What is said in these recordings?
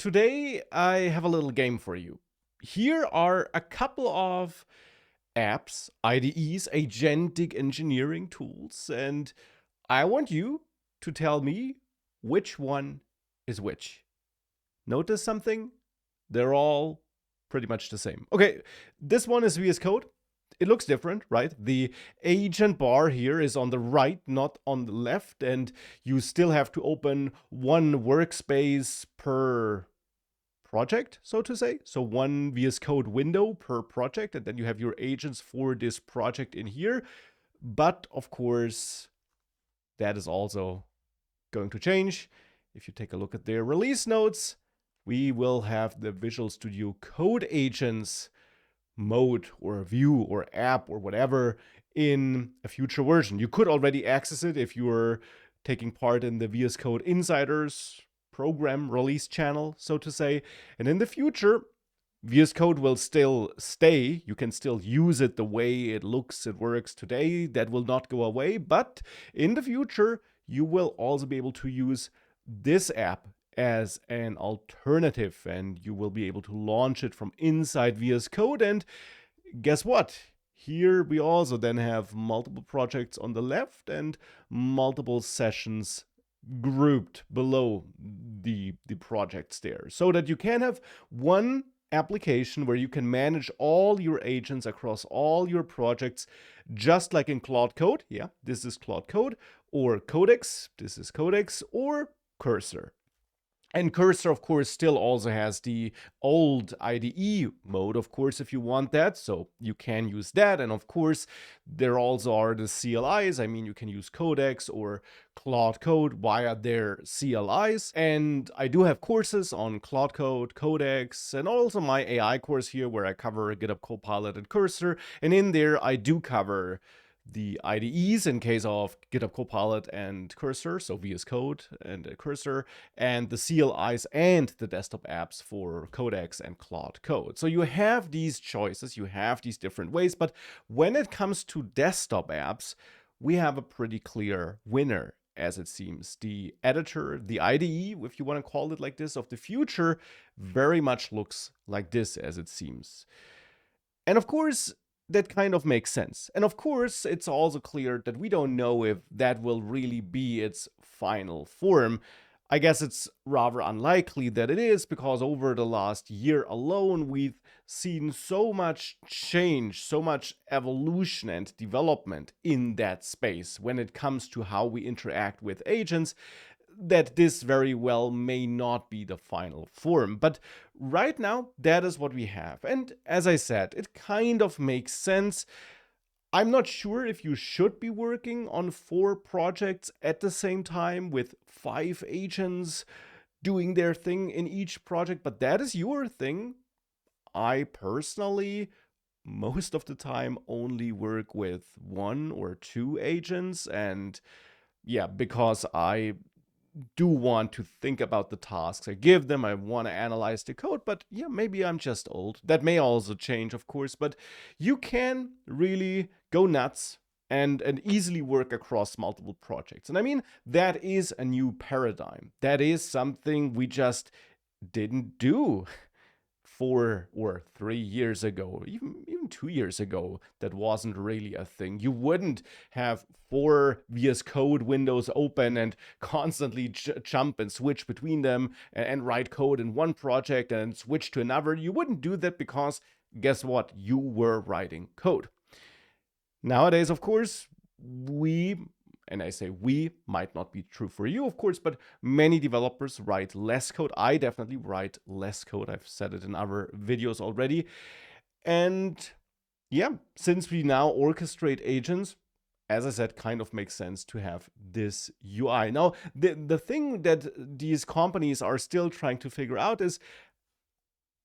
Today I have a little game for you. Here are a couple of apps, IDEs, agentic engineering tools, and I want you to tell me which one is which. Notice something? They're all pretty much the same. Okay, this one is VS Code. It looks different, right? The agent bar here is on the right, not on the left, and you still have to open one workspace per project, so to say. So one VS Code window per project, and then you have your agents for this project in here. But of course, that is also going to change. If you take a look at their release notes, we will have the Visual Studio Code agents mode or view or app or whatever in a future version. You could already access it if you're taking part in the VS Code Insiders program release channel, so to say. And in the future, VS Code will still stay. You can still use it the way it looks, it works today. That will not go away. But in the future, you will also be able to use this app as an alternative, and you will be able to launch it from inside VS Code. And guess what? Here we also then have multiple projects on the left and multiple sessions grouped below the projects there, so that you can have one application where you can manage all your agents across all your projects, just like in Claude Code. Yeah, this is Claude Code, or Codex, this is Codex, or Cursor. And Cursor, of course, still also has the old IDE mode, of course, if you want that. So you can use that. And of course, there also are the CLIs. I mean, you can use Codex or Claude Code via their CLIs. And I do have courses on Claude Code, Codex, and also my AI course here where I cover GitHub Copilot and Cursor. And in there, I do cover the IDEs in case of GitHub Copilot and Cursor, so VS Code and Cursor, and the CLIs and the desktop apps for Codex and Claude Code. So you have these choices, you have these different ways, but when it comes to desktop apps, we have a pretty clear winner, as it seems. The editor, the IDE, if you want to call it like this, of the future very much looks like this, as it seems. And of course, that kind of makes sense. And of course, it's also clear that we don't know if that will really be its final form. I guess it's rather unlikely that it is, because over the last year alone, we've seen so much change, so much evolution and development in that space when it comes to how we interact with agents, that this very well may not be the final form. But right now, that is what we have. And as I said, it kind of makes sense. I'm not sure if you should be working on 4 projects at the same time with 5 agents doing their thing in each project, but that is your thing. I personally, most of the time, only work with 1 or 2 agents. And yeah, because I do want to think about the tasks I give them. I want to analyze the code, but yeah, maybe I'm just old. That may also change, of course, but you can really go nuts and easily work across multiple projects. And I mean, that is a new paradigm. That is something we just didn't do 4 or 3 years ago, even 2 years ago. That wasn't really a thing. You wouldn't have 4 VS Code windows open and constantly jump and switch between them and write code in one project and switch to another. You wouldn't do that because guess what? You were writing code. Nowadays, of course, and I say we, might not be true for you, of course, but many developers write less code. I definitely write less code. I've said it in other videos already. And yeah, since we now orchestrate agents, as I said, kind of makes sense to have this UI. Now, the thing that these companies are still trying to figure out is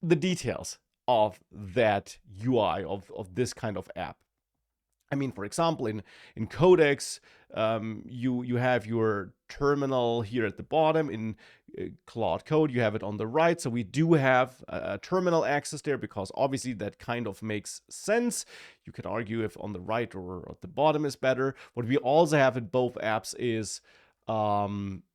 the details of that UI, of this kind of app. I mean, for example, in Codex, you have your terminal here at the bottom. In Claude Code, you have it on the right. So we do have a terminal access there, because obviously that kind of makes sense. You can argue if on the right or at the bottom is better. What we also have in both apps is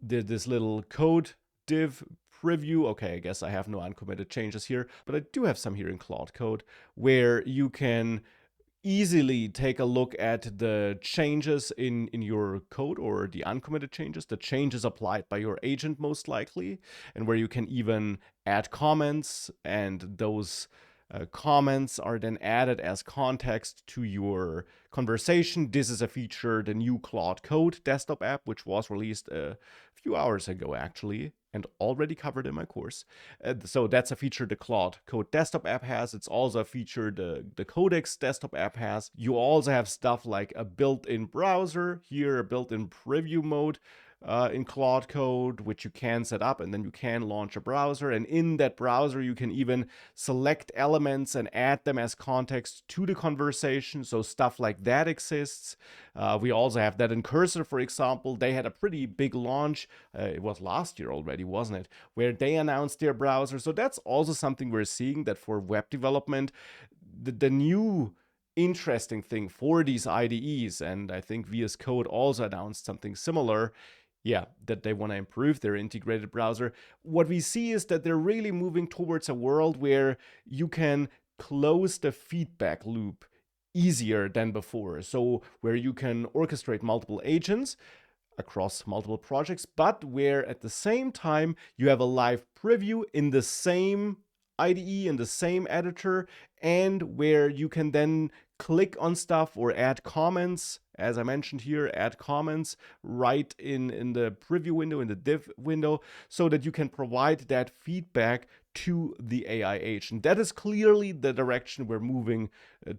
this little code div preview. Okay, I guess I have no uncommitted changes here, but I do have some here in Claude Code where you can easily take a look at the changes in your code, or the uncommitted changes, the changes applied by your agent most likely, and where you can even add comments, and those comments are then added as context to your conversation. This is a feature, the new Claude Code desktop app, which was released a few hours ago actually, and already covered in my course. So that's a feature the Claude Code desktop app has. It's also a feature the Codex desktop app has. You also have stuff like a built-in browser here, a built-in preview mode in Claude Code, which you can set up, and then you can launch a browser. And in that browser, you can even select elements and add them as context to the conversation. So stuff like that exists. We also have that in Cursor, for example. They had a pretty big launch. It was last year already, wasn't it? Where they announced their browser. So that's also something we're seeing, that for web development, the new interesting thing for these IDEs, and I think VS Code also announced something similar, that they want to improve their integrated browser. What we see is that they're really moving towards a world where you can close the feedback loop easier than before. So where you can orchestrate multiple agents across multiple projects, but where at the same time you have a live preview in the same IDE, in the same editor, and where you can then click on stuff or add comments, as I mentioned here, add comments right in the preview window, in the div window, so that you can provide that feedback to the AI agent. That is clearly the direction we're moving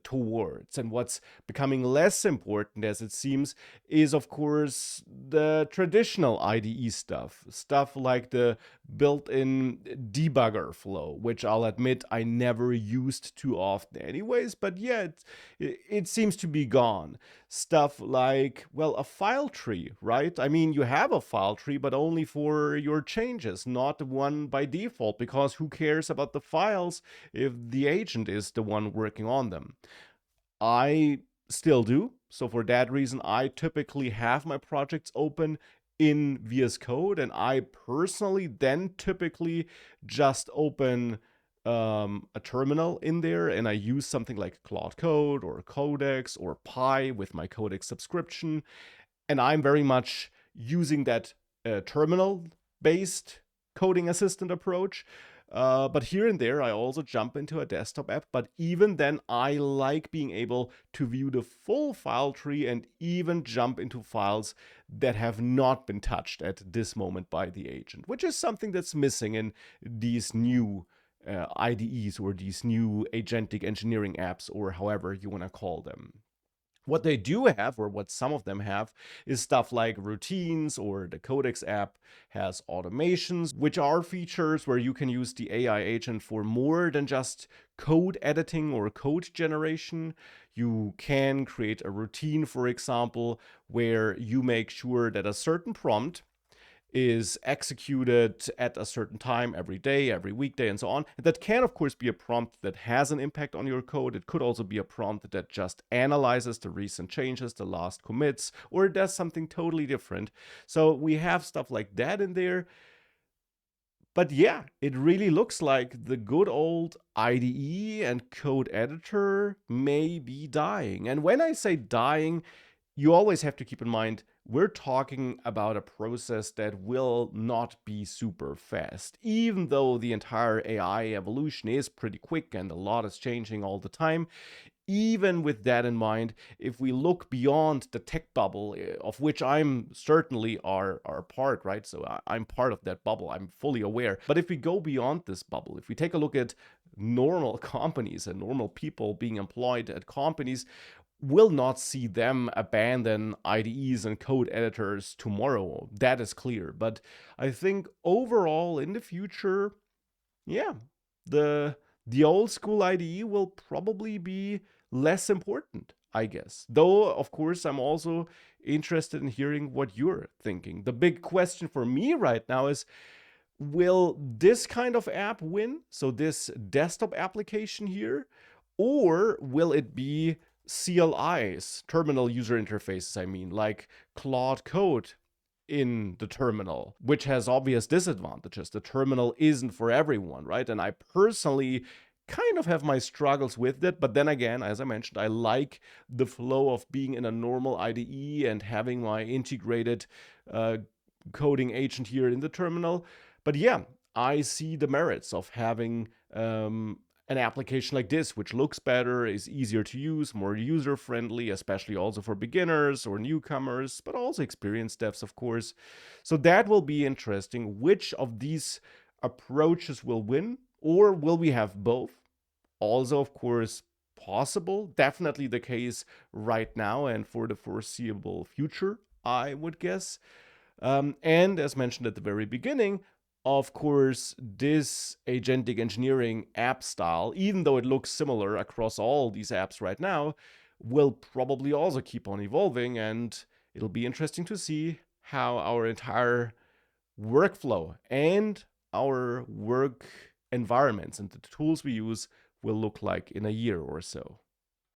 towards. And what's becoming less important, as it seems, is of course the traditional IDE stuff like the built-in debugger flow, which I'll admit I never used too often anyways, but yeah, it seems to be gone. Stuff like, well, a file tree, right? I mean, you have a file tree, but only for your changes, not one by default, because who cares about the files if the agent is the one working on them? I still do. So for that reason, I typically have my projects open in VS Code, and I personally then typically just open a terminal in there, and I use something like Claude Code or Codex or Pi with my Codex subscription. And I'm very much using that terminal-based coding assistant approach. But here and there, I also jump into a desktop app. But even then, I like being able to view the full file tree and even jump into files that have not been touched at this moment by the agent, which is something that's missing in these new IDEs, or these new agentic engineering apps, or however you want to call them. What they do have, or what some of them have, is stuff like routines, or the Codex app has automations, which are features where you can use the AI agent for more than just code editing or code generation. You can create a routine, for example, where you make sure that a certain prompt is executed at a certain time every day, every weekday, and so on. That can, of course, be a prompt that has an impact on your code. It could also be a prompt that just analyzes the recent changes, the last commits, or it does something totally different. So we have stuff like that in there. But yeah, it really looks like the good old IDE and code editor may be dying. And when I say dying, you always have to keep in mind, we're talking about a process that will not be super fast. Even though the entire AI evolution is pretty quick and a lot is changing all the time, even with that in mind, if we look beyond the tech bubble, of which I'm certainly are part, right? So I'm part of that bubble, I'm fully aware. But if we go beyond this bubble, if we take a look at normal companies and normal people being employed at companies, will not see them abandon IDEs and code editors tomorrow. That is clear. But I think overall in the future, yeah, the old school IDE will probably be less important, I guess. Though, of course, I'm also interested in hearing what you're thinking. The big question for me right now is, will this kind of app win? So this desktop application here, or will it be CLIs, terminal user interfaces, I mean, like Claude Code in the terminal, which has obvious disadvantages. The terminal isn't for everyone, right? And I personally kind of have my struggles with it, but then again, as I mentioned, I like the flow of being in a normal IDE and having my integrated coding agent here in the terminal. But yeah, I see the merits of having an application like this, which looks better, is easier to use, more user-friendly, especially also for beginners or newcomers, but also experienced devs, of course. So that will be interesting. Which of these approaches will win, or will we have both? Also, of course, possible, definitely the case right now and for the foreseeable future, I would guess. And as mentioned at the very beginning, of course, this agentic engineering app style, even though it looks similar across all these apps right now, will probably also keep on evolving. And it'll be interesting to see how our entire workflow and our work environments and the tools we use will look like in a year or so.